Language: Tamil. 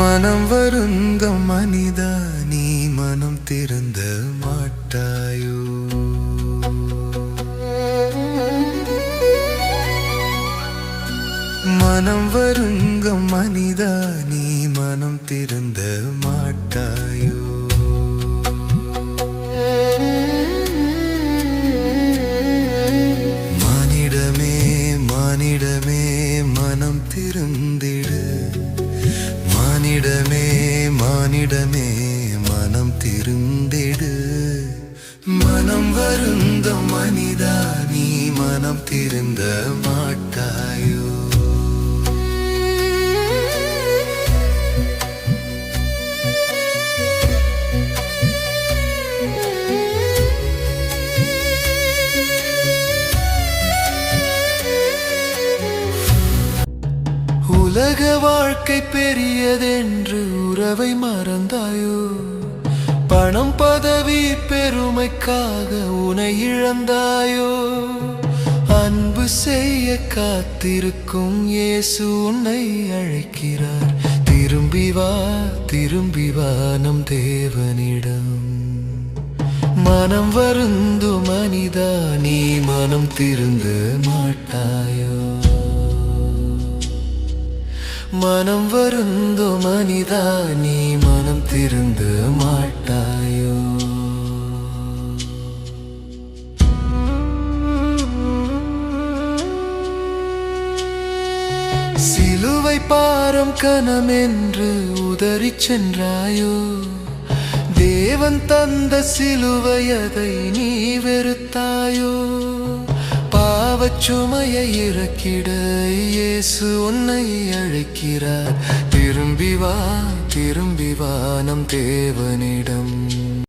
மனம் வருந்தும் மனிதா, நீ மனம் திருந்த மாட்டாயோ? மனம் வருந்தும் மனிதா, நீ மனம் திருந்த மாட்டாயோ? மானிடமே மானிடமே மனம் திருந்திடு. மானிடமே மானிடமே மனம் திருந்திடு. மனம் வருந்தும் மனிதா, நீ மனம் திருந்த மாட்டாயோ? உலக வாழ்க்கை பெரியதென்று உறவை மறந்தாயோ? பணம் பதவி பெருமைக்காக உனை இழந்தாயோ? அன்பு செய்ய காத்திருக்கும் இயேசு உன்னை அழைக்கிறார். திரும்பி வா திரும்பி வா நம் தேவனிடம். மனம் வருந்தும் மனிதா, நீ மனம் திருந்த மாட்டாயோ? மனம் வருந்தும் மனிதா, நீ மனம் திருந்த மாட்டாயோ? சிலுவை பாரம் கனமென்று உதறிச் சென்றாயோ? தேவன் தந்த சிலுவை அதை நீ வெறுத்தாயோ? பாவச்சுமையை இறக்கிட இயேசு உன்னை அழைக்கிறார். திரும்பி வா திரும்பி வா நம் தேவனிடம்.